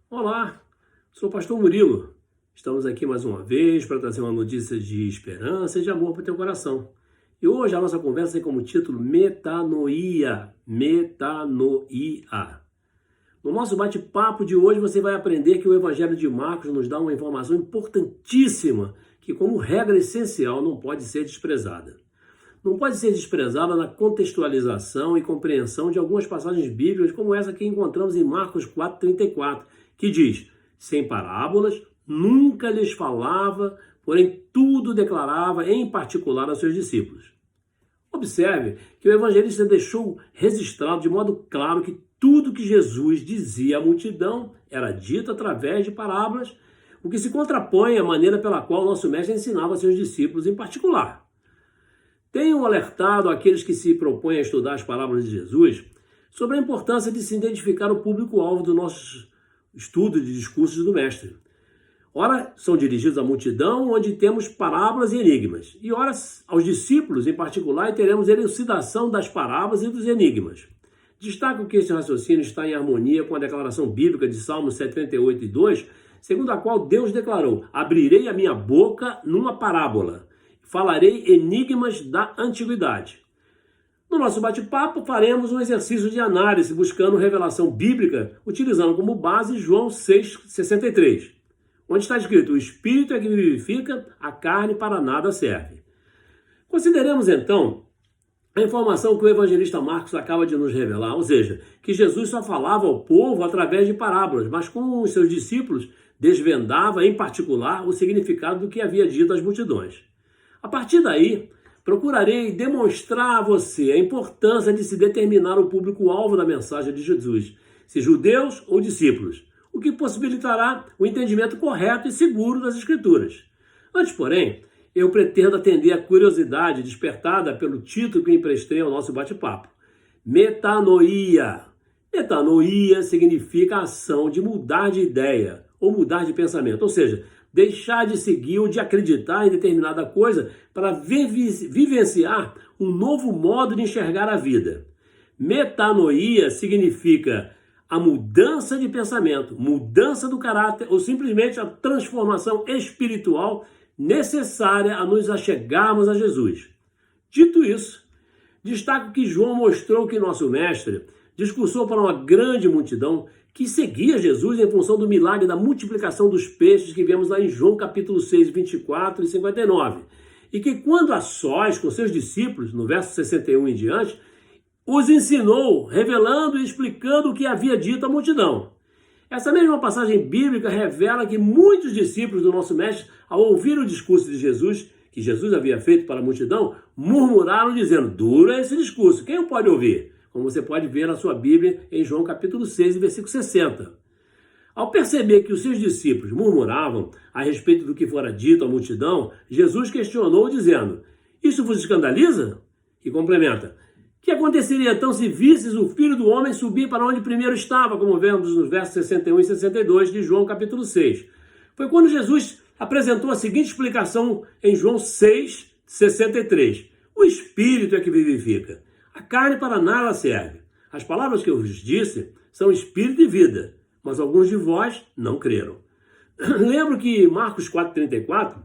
Olá, sou o pastor Murilo. Estamos aqui mais uma vez para trazer uma notícia de esperança e de amor para o teu coração. E hoje a nossa conversa tem como título Metanoia. Metanoia. No nosso bate-papo de hoje você vai aprender que o Evangelho de Marcos nos dá uma informação importantíssima que, como regra essencial, não pode ser desprezada. Não pode ser desprezada na contextualização e compreensão de algumas passagens bíblicas, como essa que encontramos em Marcos 4,34, que diz: sem parábolas, nunca lhes falava, porém tudo declarava em particular aos seus discípulos. Observe que o evangelista deixou registrado de modo claro que tudo que Jesus dizia à multidão era dito através de parábolas, o que se contrapõe à maneira pela qual o nosso mestre ensinava a seus discípulos em particular. Tenho alertado aqueles que se propõem a estudar as parábolas de Jesus sobre a importância de se identificar o público-alvo do nosso estudo de discursos do mestre. Ora, são dirigidos à multidão, onde temos parábolas e enigmas. E ora, aos discípulos em particular, teremos elucidação das parábolas e dos enigmas. Destaco que este raciocínio está em harmonia com a declaração bíblica de Salmos 78:2, segundo a qual Deus declarou: abrirei a minha boca numa parábola, falarei enigmas da antiguidade. No nosso bate-papo, faremos um exercício de análise, buscando revelação bíblica, utilizando como base João 6,63, onde está escrito: o Espírito é que vivifica, a carne para nada serve. Consideremos então a informação que o evangelista Marcos acaba de nos revelar, ou seja, que Jesus só falava ao povo através de parábolas, mas com os seus discípulos desvendava em particular o significado do que havia dito às multidões. A partir daí, procurarei demonstrar a você a importância de se determinar o público-alvo da mensagem de Jesus, se judeus ou discípulos, o que possibilitará o entendimento correto e seguro das Escrituras. Antes, porém, eu pretendo atender à curiosidade despertada pelo título que emprestei ao nosso bate-papo. Metanoia. Metanoia significa a ação de mudar de ideia ou mudar de pensamento, ou seja, deixar de seguir ou de acreditar em determinada coisa para vivenciar um novo modo de enxergar a vida. Metanoia significa a mudança de pensamento, mudança do caráter ou simplesmente a transformação espiritual necessária a nos achegarmos a Jesus. Dito isso, destaco que João mostrou que nosso mestre discursou para uma grande multidão que seguia Jesus em função do milagre da multiplicação dos peixes que vemos lá em João capítulo 6, 24 e 59. E que quando a sós com seus discípulos, no verso 61 em diante, os ensinou, revelando e explicando o que havia dito à multidão. Essa mesma passagem bíblica revela que muitos discípulos do nosso mestre, ao ouvir o discurso de Jesus, que Jesus havia feito para a multidão, murmuraram dizendo: duro é esse discurso, quem o pode ouvir? Como você pode ver na sua Bíblia em João capítulo 6, versículo 60. Ao perceber que os seus discípulos murmuravam a respeito do que fora dito à multidão, Jesus questionou dizendo: isso vos escandaliza? E complementa: que aconteceria então se visses o Filho do Homem subir para onde primeiro estava, como vemos nos versos 61 e 62 de João capítulo 6. Foi quando Jesus apresentou a seguinte explicação em João 6, 63. O Espírito é que vivifica. A carne para nada serve. As palavras que eu vos disse são espírito e vida, mas alguns de vós não creram. Lembro que Marcos 4,34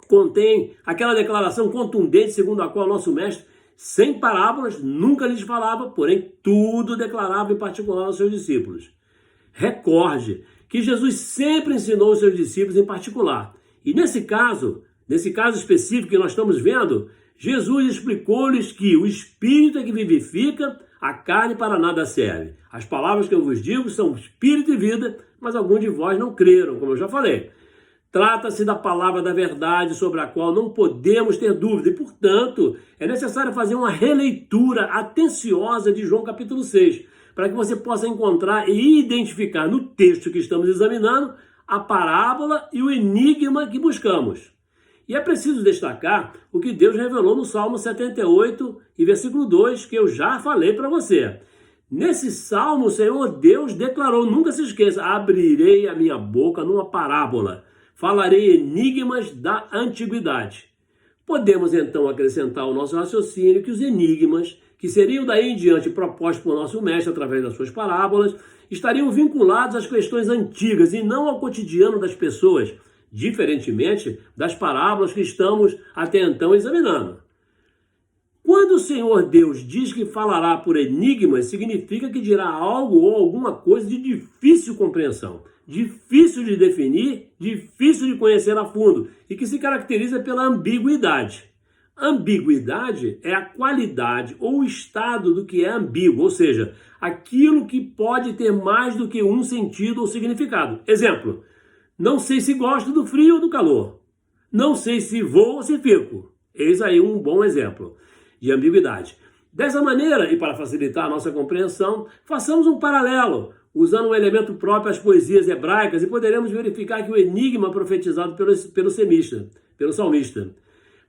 contém aquela declaração contundente segundo a qual nosso mestre, sem parábolas, nunca lhes falava, porém tudo declarava em particular aos seus discípulos. Recorde que Jesus sempre ensinou os seus discípulos em particular. E nesse caso específico que nós estamos vendo, Jesus explicou-lhes que o Espírito é que vivifica, a carne para nada serve. As palavras que eu vos digo são espírito e vida, mas alguns de vós não creram, como eu já falei. Trata-se da palavra da verdade sobre a qual não podemos ter dúvida e, portanto, é necessário fazer uma releitura atenciosa de João capítulo 6, para que você possa encontrar e identificar no texto que estamos examinando a parábola e o enigma que buscamos. E é preciso destacar o que Deus revelou no Salmo 78 e versículo 2, que eu já falei para você. Nesse salmo, o Senhor Deus declarou, nunca se esqueça: abrirei a minha boca numa parábola, falarei enigmas da antiguidade. Podemos então acrescentar ao nosso raciocínio que os enigmas que seriam daí em diante propostos por nosso mestre através das suas parábolas, estariam vinculados às questões antigas e não ao cotidiano das pessoas, diferentemente das parábolas que estamos até então examinando. Quando o Senhor Deus diz que falará por enigmas, significa que dirá algo ou alguma coisa de difícil compreensão, difícil de definir, difícil de conhecer a fundo e que se caracteriza pela ambiguidade. Ambiguidade é a qualidade ou o estado do que é ambíguo, ou seja, aquilo que pode ter mais do que um sentido ou significado. Exemplo, não sei se gosto do frio ou do calor. Não sei se vou ou se fico. Eis aí um bom exemplo de ambiguidade. Dessa maneira, e para facilitar a nossa compreensão, façamos um paralelo, usando um elemento próprio às poesias hebraicas, e poderemos verificar que o enigma profetizado pelo salmista,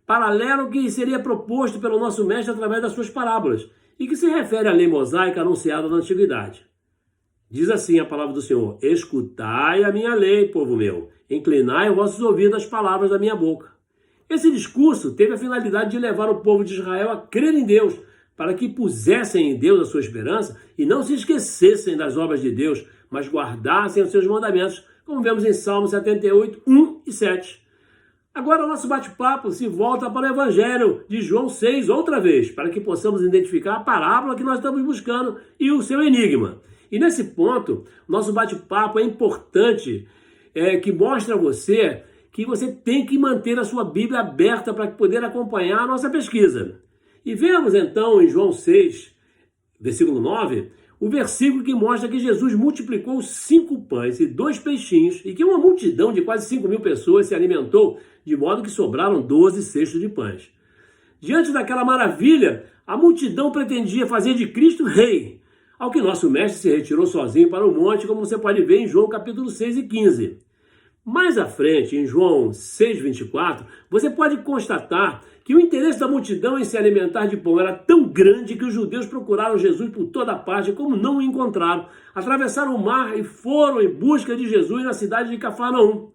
paralelo que seria proposto pelo nosso mestre através das suas parábolas, e que se refere à lei mosaica anunciada na antiguidade. Diz assim a palavra do Senhor: escutai a minha lei, povo meu, inclinai os vossos ouvidos às palavras da minha boca. Esse discurso teve a finalidade de levar o povo de Israel a crer em Deus, para que pusessem em Deus a sua esperança e não se esquecessem das obras de Deus, mas guardassem os seus mandamentos, como vemos em Salmos 78, 1 e 7. Agora o nosso bate-papo se volta para o Evangelho de João 6 outra vez, para que possamos identificar a parábola que nós estamos buscando e o seu enigma. E nesse ponto, nosso bate-papo é importante, que mostra a você que você tem que manter a sua Bíblia aberta para poder acompanhar a nossa pesquisa. E vemos então em João 6, versículo 9, o versículo que mostra que Jesus multiplicou 5 pães e 2 peixinhos e que uma multidão de quase 5.000 pessoas se alimentou, de modo que sobraram 12 cestos de pães. Diante daquela maravilha, a multidão pretendia fazer de Cristo rei, ao que nosso mestre se retirou sozinho para o monte, como você pode ver em João capítulo 6 e 15. Mais à frente, em João 6,24, você pode constatar que o interesse da multidão em se alimentar de pão era tão grande que os judeus procuraram Jesus por toda parte, como não o encontraram. Atravessaram o mar e foram em busca de Jesus na cidade de Cafarnaum.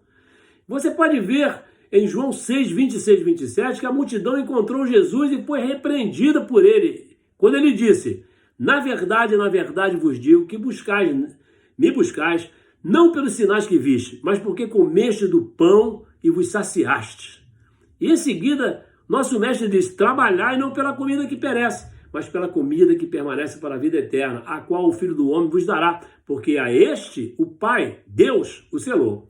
Você pode ver em João 6, 26 e 27 que a multidão encontrou Jesus e foi repreendida por ele, quando ele disse: na verdade vos digo que me buscais, não pelos sinais que viste, mas porque comeste do pão e vos saciaste. E em seguida, nosso mestre diz: trabalhai não pela comida que perece, mas pela comida que permanece para a vida eterna, a qual o Filho do Homem vos dará, porque a este o Pai, Deus, o selou.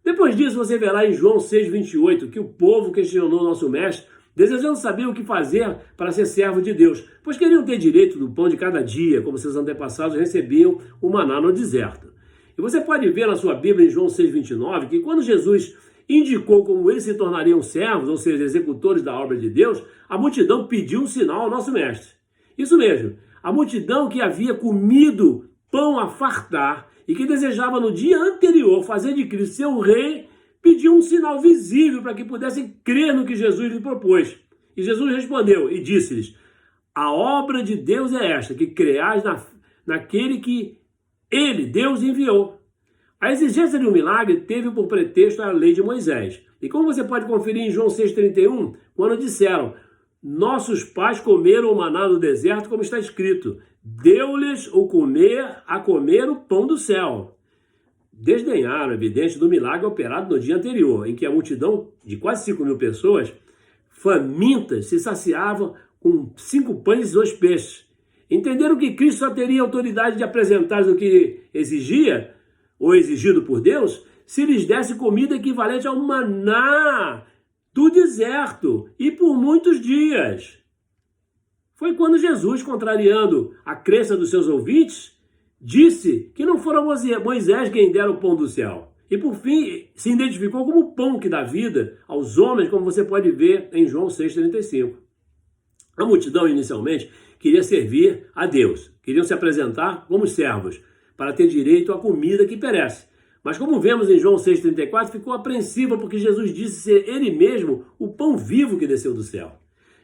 Depois disso, você verá em João 6,28 que o povo questionou nosso mestre, desejando saber o que fazer para ser servo de Deus, pois queriam ter direito do pão de cada dia, como seus antepassados recebiam o maná no deserto. E você pode ver na sua Bíblia, em João 6,29, que quando Jesus indicou como eles se tornariam servos, ou seja, executores da obra de Deus, a multidão pediu um sinal ao nosso mestre. Isso mesmo, a multidão que havia comido pão a fartar e que desejava no dia anterior fazer de Cristo seu rei, pediu um sinal visível para que pudessem crer no que Jesus lhe propôs. E Jesus respondeu e disse-lhes: a obra de Deus é esta, que creais naquele que ele, Deus, enviou. A exigência de um milagre teve por pretexto a lei de Moisés. E como você pode conferir em João 6,31, quando disseram: nossos pais comeram o maná no deserto, como está escrito, deu-lhes a comer o pão do céu. Desdenharam, evidente, do milagre operado no dia anterior, em que a multidão de quase 5.000 pessoas, famintas, se saciavam com 5 pães e 2 peixes. Entenderam que Cristo só teria autoridade de apresentar o que exigia, ou exigido por Deus, se lhes desse comida equivalente ao maná do deserto, e por muitos dias. Foi quando Jesus, contrariando a crença dos seus ouvintes, disse que não fora Moisés quem dera o pão do céu. E por fim, se identificou como o pão que dá vida aos homens, como você pode ver em João 6,35. A multidão, inicialmente, queria servir a Deus. Queriam se apresentar como servos, para ter direito à comida que perece. Mas como vemos em João 6,34, ficou apreensiva porque Jesus disse ser ele mesmo o pão vivo que desceu do céu.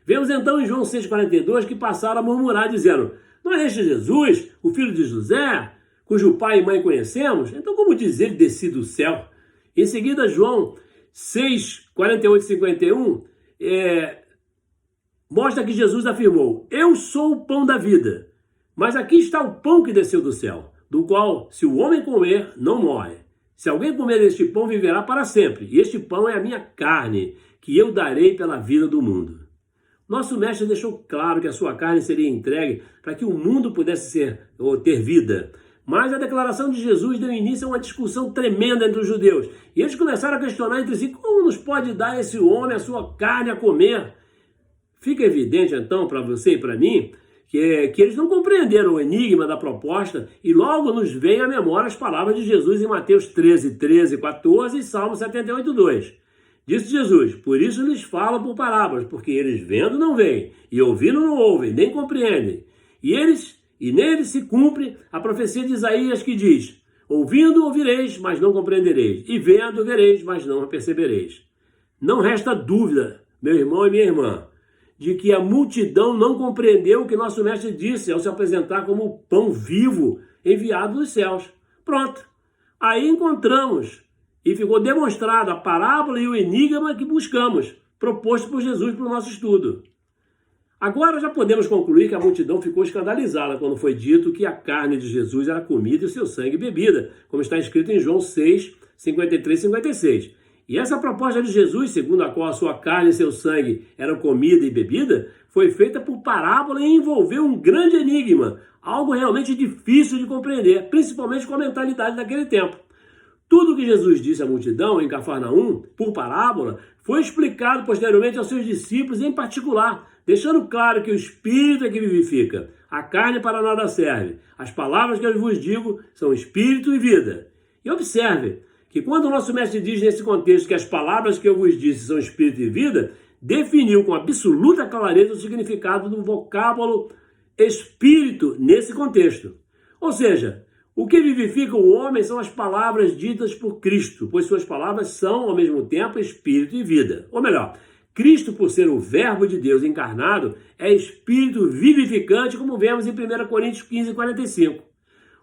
Vemos então em João 6,42 que passaram a murmurar, dizendo: não é este Jesus, o filho de José, cujo pai e mãe conhecemos? Então como diz ele descido do céu? Em seguida, João 6, 48 e 51, mostra que Jesus afirmou: eu sou o pão da vida. Mas aqui está o pão que desceu do céu, do qual, se o homem comer, não morre. Se alguém comer este pão, viverá para sempre. E este pão é a minha carne, que eu darei pela vida do mundo. Nosso mestre deixou claro que a sua carne seria entregue para que o mundo pudesse ter vida. Mas a declaração de Jesus deu início a uma discussão tremenda entre os judeus. E eles começaram a questionar entre si: como nos pode dar esse homem a sua carne a comer? Fica evidente, então, para você e para mim, que eles não compreenderam o enigma da proposta, e logo nos vem à memória as palavras de Jesus em Mateus 13, 14 e Salmo 78, 2. Disse Jesus: por isso lhes falo por parábolas, porque eles vendo não veem, e ouvindo não ouvem, nem compreendem. E neles se cumpre a profecia de Isaías que diz: ouvindo ouvireis, mas não compreendereis, e vendo vereis, mas não percebereis. Não resta dúvida, meu irmão e minha irmã, de que a multidão não compreendeu o que nosso mestre disse ao se apresentar como o pão vivo enviado dos céus. Pronto. Aí encontramos e ficou demonstrado a parábola e o enigma que buscamos, proposto por Jesus para o nosso estudo. Agora já podemos concluir que a multidão ficou escandalizada quando foi dito que a carne de Jesus era comida e o seu sangue bebida, como está escrito em João 6, 53 e 56. E essa proposta de Jesus, segundo a qual a sua carne e seu sangue eram comida e bebida, foi feita por parábola e envolveu um grande enigma, algo realmente difícil de compreender, principalmente com a mentalidade daquele tempo. Tudo o que Jesus disse à multidão em Cafarnaum, por parábola, foi explicado posteriormente aos seus discípulos em particular, deixando claro que o Espírito é que vivifica, a carne para nada serve. As palavras que eu vos digo são Espírito e vida. E observe que quando o nosso mestre diz nesse contexto que as palavras que eu vos disse são Espírito e vida, definiu com absoluta clareza o significado do vocábulo Espírito nesse contexto. Ou seja, o que vivifica o homem são as palavras ditas por Cristo, pois suas palavras são, ao mesmo tempo, Espírito e vida. Ou melhor, Cristo, por ser o Verbo de Deus encarnado, é Espírito vivificante, como vemos em 1 Coríntios 15, 45.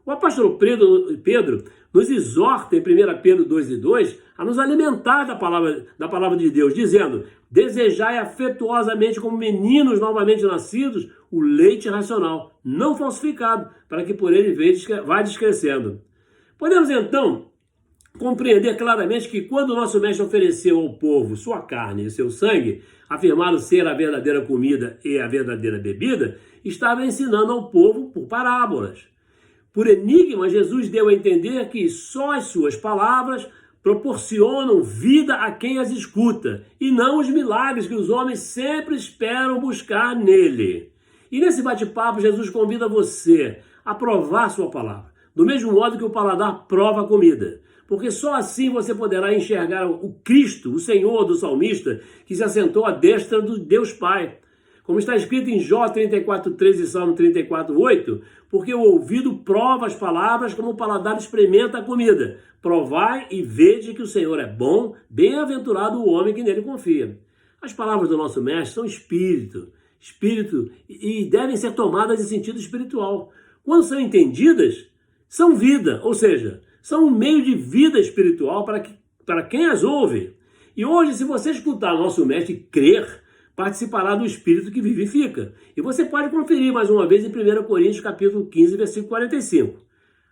O apóstolo Pedro nos exorta em 1 Pedro 2:2 a nos alimentar da palavra de Deus, dizendo: desejai afetuosamente como meninos novamente nascidos o leite racional, não falsificado, para que por ele vá descrescendo. Podemos então compreender claramente que quando o nosso mestre ofereceu ao povo sua carne e seu sangue, afirmado ser a verdadeira comida e a verdadeira bebida, estava ensinando ao povo por parábolas. Por enigma, Jesus deu a entender que só as suas palavras proporcionam vida a quem as escuta, e não os milagres que os homens sempre esperam buscar nele. E nesse bate-papo, Jesus convida você a provar sua palavra, do mesmo modo que o paladar prova a comida, porque só assim você poderá enxergar o Cristo, o Senhor do salmista, que se assentou à destra do Deus Pai. Como está escrito em Jó 34:3 e Salmo 34:8, porque o ouvido prova as palavras como o paladar experimenta a comida. Provai e vede que o Senhor é bom, bem-aventurado o homem que nele confia. As palavras do nosso mestre são espírito e devem ser tomadas em sentido espiritual. Quando são entendidas, são vida, ou seja, são um meio de vida espiritual para quem as ouve. E hoje, se você escutar nosso mestre e crer, participará do Espírito que vivifica. E você pode conferir mais uma vez em 1 Coríntios capítulo 15, versículo 45.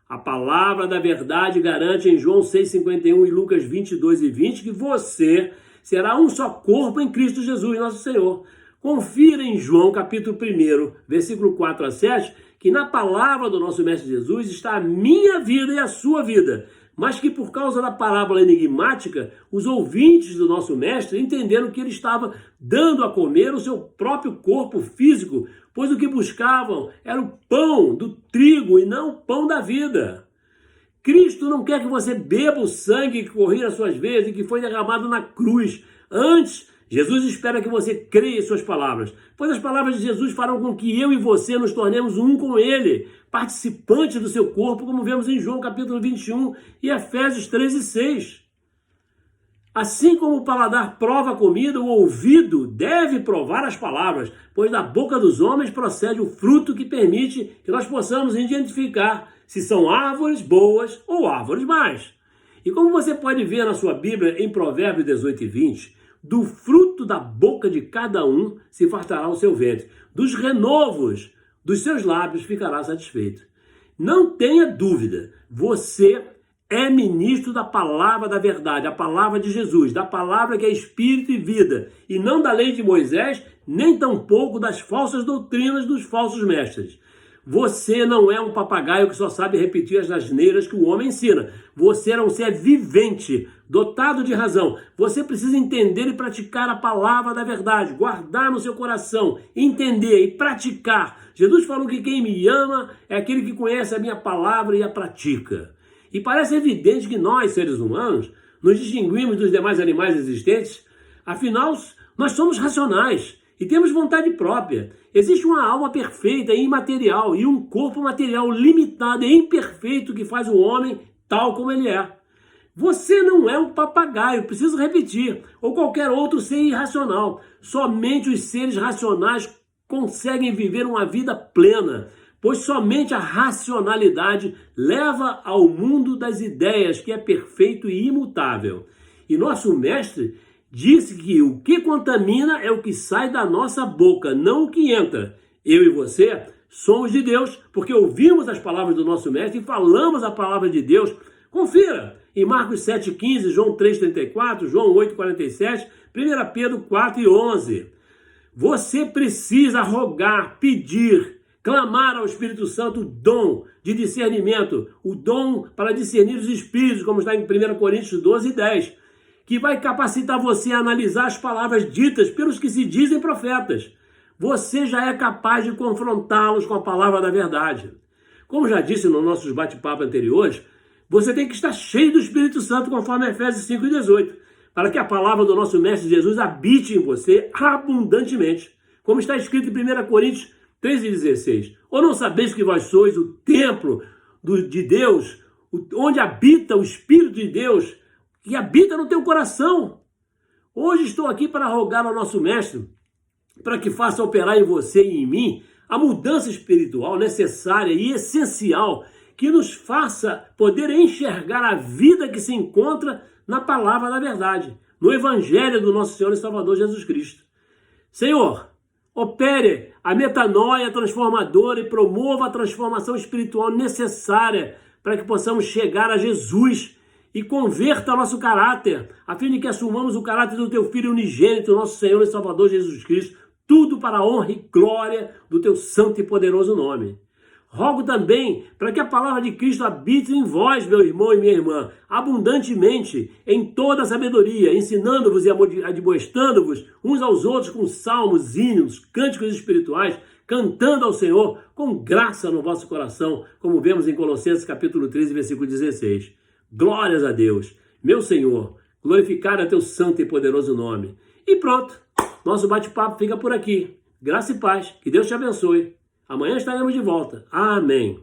A palavra da verdade garante em João 6,51 e Lucas 22:20 que você será um só corpo em Cristo Jesus, nosso Senhor. Confira em João capítulo 1, versículo 4 a 7, que na palavra do nosso Mestre Jesus está a minha vida e a sua vida, mas que por causa da parábola enigmática, os ouvintes do nosso mestre entenderam que ele estava dando a comer o seu próprio corpo físico, pois o que buscavam era o pão do trigo e não o pão da vida. Cristo não quer que você beba o sangue que corria nas suas veias e que foi derramado na cruz. Antes, Jesus espera que você creia em suas palavras, pois as palavras de Jesus farão com que eu e você nos tornemos um com ele, participante do seu corpo, como vemos em João capítulo 21 e Efésios 3:6. Assim como o paladar prova a comida, o ouvido deve provar as palavras, pois da boca dos homens procede o fruto que permite que nós possamos identificar se são árvores boas ou árvores más. E como você pode ver na sua Bíblia em Provérbios 18:20, do fruto da boca de cada um se fartará o seu ventre, dos renovos dos seus lábios ficará satisfeito. Não tenha dúvida, você é ministro da palavra da verdade, a palavra de Jesus, da palavra que é espírito e vida, e não da lei de Moisés, nem tampouco das falsas doutrinas dos falsos mestres. Você não é um papagaio que só sabe repetir as asneiras que o homem ensina. Você é um ser vivente, dotado de razão. Você precisa entender e praticar a palavra da verdade, guardar no seu coração, entender e praticar. Jesus falou que quem me ama é aquele que conhece a minha palavra e a pratica. E parece evidente que nós, seres humanos, nos distinguimos dos demais animais existentes. Afinal, nós somos racionais e temos vontade própria. Existe uma alma perfeita e imaterial e um corpo material limitado e imperfeito que faz o homem tal como ele é. Você não é um papagaio, preciso repetir, ou qualquer outro ser irracional. Somente os seres racionais conseguem viver uma vida plena, pois somente a racionalidade leva ao mundo das ideias, que é perfeito e imutável. E nosso mestre disse que o que contamina é o que sai da nossa boca, não o que entra. Eu e você somos de Deus, porque ouvimos as palavras do nosso mestre e falamos a palavra de Deus. Confira em Marcos 7,15, João 3,34, João 8,47, 1 Pedro 4,11. Você precisa rogar, pedir, clamar ao Espírito Santo o dom de discernimento, o dom para discernir os espíritos, como está em 1 Coríntios 12,10, que vai capacitar você a analisar as palavras ditas pelos que se dizem profetas. Você já é capaz de confrontá-los com a palavra da verdade. Como já disse nos nossos bate-papos anteriores, você tem que estar cheio do Espírito Santo, conforme Efésios 5,18, para que a palavra do nosso Mestre Jesus habite em você abundantemente, como está escrito em 1 Coríntios 13,16. Ou não sabeis que vós sois o templo de Deus, onde habita o Espírito de Deus, que habita no teu coração? Hoje estou aqui para rogar ao nosso Mestre, para que faça operar em você e em mim a mudança espiritual necessária e essencial, que nos faça poder enxergar a vida que se encontra na palavra da verdade, no Evangelho do nosso Senhor e Salvador Jesus Cristo. Senhor, opere a metanoia transformadora e promova a transformação espiritual necessária para que possamos chegar a Jesus e converta nosso caráter, a fim de que assumamos o caráter do teu Filho unigênito, nosso Senhor e Salvador Jesus Cristo, tudo para a honra e glória do teu santo e poderoso nome. Rogo também para que a palavra de Cristo habite em vós, meu irmão e minha irmã, abundantemente, em toda a sabedoria, ensinando-vos e admoestando-vos uns aos outros com salmos, hinos, cânticos espirituais, cantando ao Senhor com graça no vosso coração, como vemos em Colossenses capítulo 13, versículo 16. Glórias a Deus, meu Senhor, glorificado é teu santo e poderoso nome. E pronto, nosso bate-papo fica por aqui. Graça e paz, que Deus te abençoe. Amanhã estaremos de volta. Amém.